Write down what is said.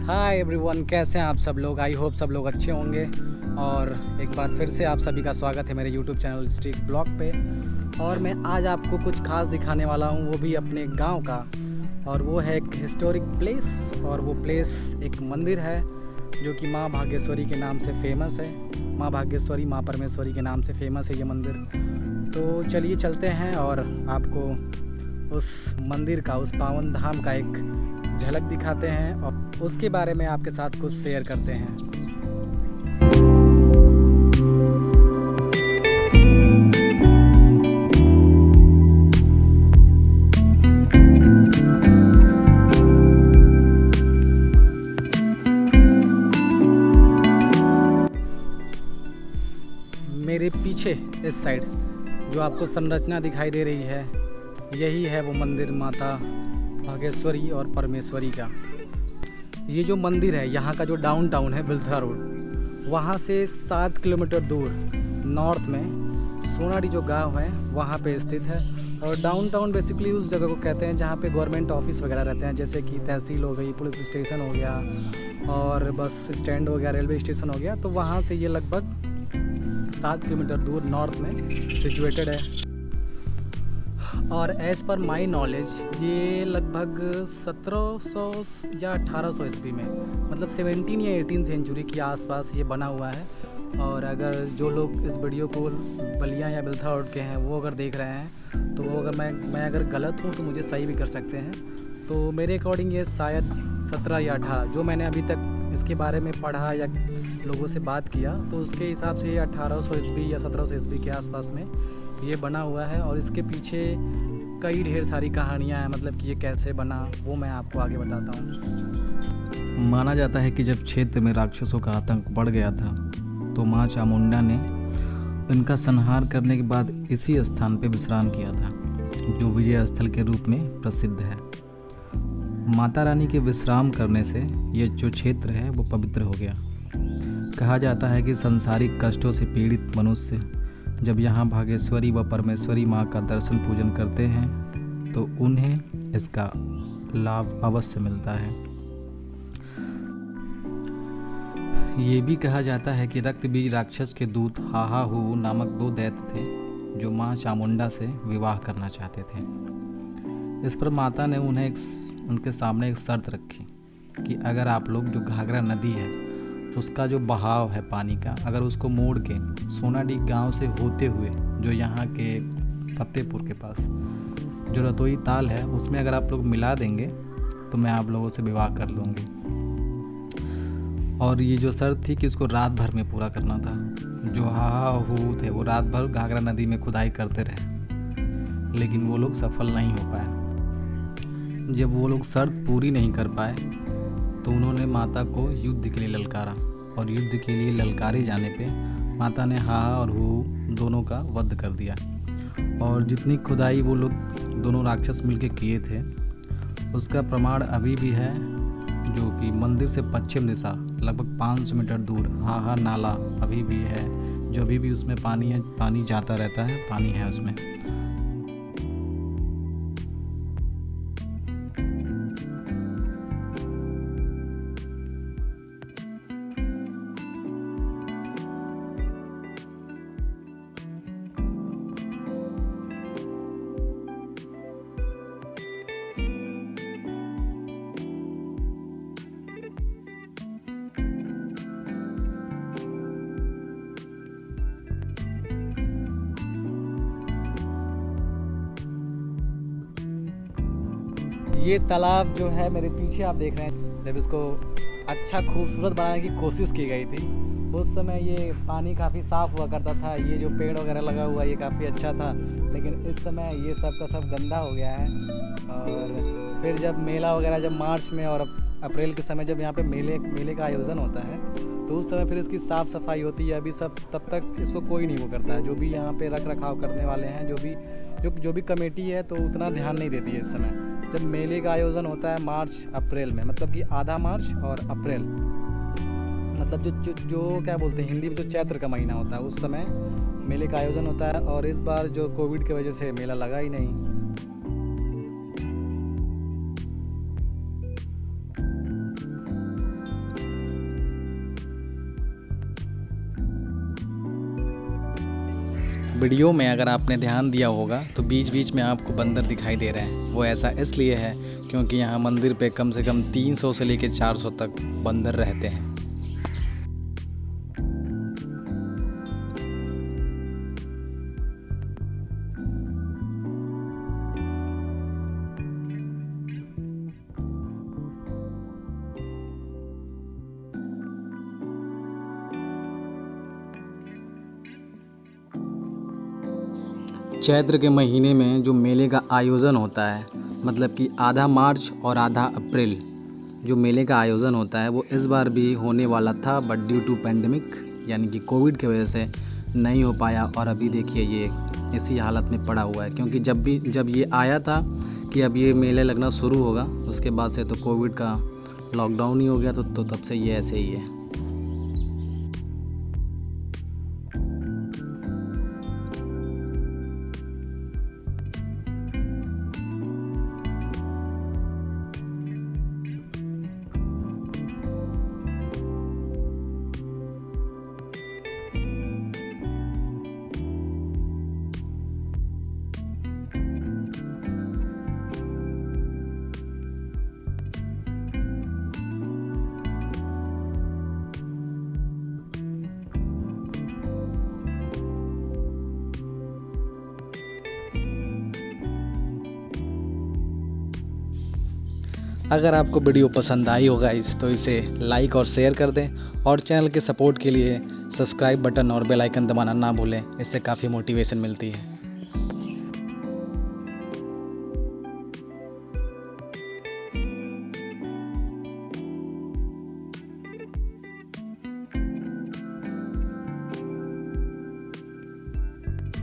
Hi everyone, कैसे हैं आप सब लोग। आई होप सब लोग अच्छे होंगे। और एक बार फिर से आप सभी का स्वागत है मेरे यूट्यूब चैनल स्ट्रीट ब्लॉग पे। और मैं आज आपको कुछ खास दिखाने वाला हूँ, वो भी अपने गांव का। और वो है एक हिस्टोरिक प्लेस, और वो प्लेस एक मंदिर है जो कि माँ भाग्येश्वरी के नाम से फेमस है। माँ भाग्येश्वरी, माँ परमेश्वरी के नाम से फेमस है ये मंदिर। तो चलिए चलते हैं और आपको उस मंदिर का, उस पावन धाम का एक झलक दिखाते हैं और उसके बारे में आपके साथ कुछ शेयर करते हैं। मेरे पीछे इस साइड जो आपको संरचना दिखाई दे रही है, यही है वो मंदिर माता भाग्येश्वरी और परमेश्वरी का। ये जो मंदिर है, यहाँ का जो डाउनटाउन है बिलथा रोड, वहाँ से 7 किलोमीटर दूर नॉर्थ में सोनाडी जो गांव है वहाँ पे स्थित है। और डाउनटाउन बेसिकली उस जगह को कहते हैं जहाँ पे गवर्नमेंट ऑफिस वगैरह रहते हैं, जैसे कि तहसील हो गई, पुलिस स्टेशन हो गया और बस स्टैंड हो गया, रेलवे स्टेशन हो गया। तो वहाँ से ये लगभग 7 किलोमीटर दूर नॉर्थ में सिचुएटेड है। और एज़ पर माई नॉलेज ये लगभग 1700 या 1800 ईस्वी में, मतलब 17 या 18 सेंचुरी के आसपास ये बना हुआ है। और अगर जो लोग इस वीडियो को बलिया या बिलथा रोड के हैं वो अगर देख रहे हैं तो वो अगर मैं अगर गलत हूँ तो मुझे सही भी कर सकते हैं। तो मेरे अकॉर्डिंग ये शायद 17 या 18, जो मैंने अभी तक इसके बारे में पढ़ा या लोगों से बात किया, तो उसके हिसाब से ये 1800 ईस्वी या 1700 ईस्वी के आसपास में ये बना हुआ है। और इसके पीछे कई ढेर सारी कहानियाँ हैं, मतलब कि ये कैसे बना वो मैं आपको आगे बताता हूँ। माना जाता है कि जब क्षेत्र में राक्षसों का आतंक बढ़ गया था तो माँ चामुंडा ने इनका संहार करने के बाद इसी स्थान पर विश्राम किया था, जो विजय स्थल के रूप में प्रसिद्ध है। माता रानी के विश्राम करने से ये जो क्षेत्र है वो पवित्र हो गया। कहा जाता है कि सांसारिक कष्टों से पीड़ित मनुष्य जब यहाँ भाग्येश्वरी व परमेश्वरी माँ का दर्शन पूजन करते हैं तो उन्हें इसका लाभ अवश्य मिलता है। ये भी कहा जाता है कि रक्तबीज राक्षस के दूत हाहा हू नामक 2 दैत्य थे जो माँ चामुंडा से विवाह करना चाहते थे। इस पर माता ने उनके सामने एक शर्त रखी कि अगर आप लोग जो घाघरा नदी है उसका जो बहाव है पानी का, अगर उसको मोड़ के सोनाडी गांव से होते हुए जो यहाँ के फतेहपुर के पास जो रतोई ताल है उसमें अगर आप लोग मिला देंगे तो मैं आप लोगों से विवाह कर लूँगी। और ये जो शर्त थी कि इसको रात भर में पूरा करना था। जो हाहा हू थे वो रात भर घाघरा नदी में खुदाई करते रहे, लेकिन वो लोग सफल नहीं हो पाए। जब वो लोग शर्त पूरी नहीं कर पाए तो उन्होंने माता को युद्ध के लिए ललकारा, और युद्ध के लिए ललकारे जाने पे माता ने हाहा और हू दोनों का वध कर दिया। और जितनी खुदाई वो लोग दोनों राक्षस मिलके किए थे उसका प्रमाण अभी भी है, जो कि मंदिर से पश्चिम दिशा लगभग 500 मीटर दूर हाहा नाला अभी भी है, जो अभी भी उसमें पानी है, पानी जाता रहता है, पानी है उसमें। ये तालाब जो है मेरे पीछे आप देख रहे हैं, जब इसको अच्छा खूबसूरत बनाने की कोशिश की गई थी उस समय ये पानी काफ़ी साफ़ हुआ करता था, ये जो पेड़ वगैरह लगा हुआ ये काफ़ी अच्छा था। लेकिन इस समय ये सब का सब गंदा हो गया है। और फिर जब मेला वगैरह, जब मार्च में और अप्रैल के समय जब यहाँ पे मेले का आयोजन होता है तो उस समय फिर इसकी साफ़ सफाई होती है। अभी सब तब तक इसको कोई नहीं वो करता है, जो भी यहाँ पे रख रखाव करने वाले हैं, जो भी कमेटी है, तो उतना ध्यान नहीं देती है इस समय। जब मेले का आयोजन होता है मार्च अप्रैल में, मतलब कि आधा मार्च और अप्रैल, मतलब जो क्या बोलते हैं हिंदी में, जो चैत्र का महीना होता है, उस समय मेले का आयोजन होता है। और इस बार जो कोविड की वजह से मेला लगा ही नहीं। वीडियो में अगर आपने ध्यान दिया होगा तो बीच बीच में आपको बंदर दिखाई दे रहे हैं। वो ऐसा इसलिए है क्योंकि यहाँ मंदिर पे कम से कम 300 से लेकर 400 तक बंदर रहते हैं। चैत्र के महीने में जो मेले का आयोजन होता है, मतलब कि आधा मार्च और आधा अप्रैल जो मेले का आयोजन होता है, वो इस बार भी होने वाला था, बट ड्यू टू पेंडेमिक यानी कि कोविड की वजह से नहीं हो पाया। और अभी देखिए ये इसी हालत में पड़ा हुआ है, क्योंकि जब ये आया था कि अब ये मेले लगना शुरू होगा, उसके बाद से तो कोविड का लॉकडाउन ही हो गया, तो तब से ये ऐसे ही है। अगर आपको वीडियो पसंद आई होगा तो इसे लाइक और शेयर कर दें, और चैनल के सपोर्ट के लिए सब्सक्राइब बटन और बेल आइकन दबाना ना भूलें। इससे काफ़ी मोटिवेशन मिलती है।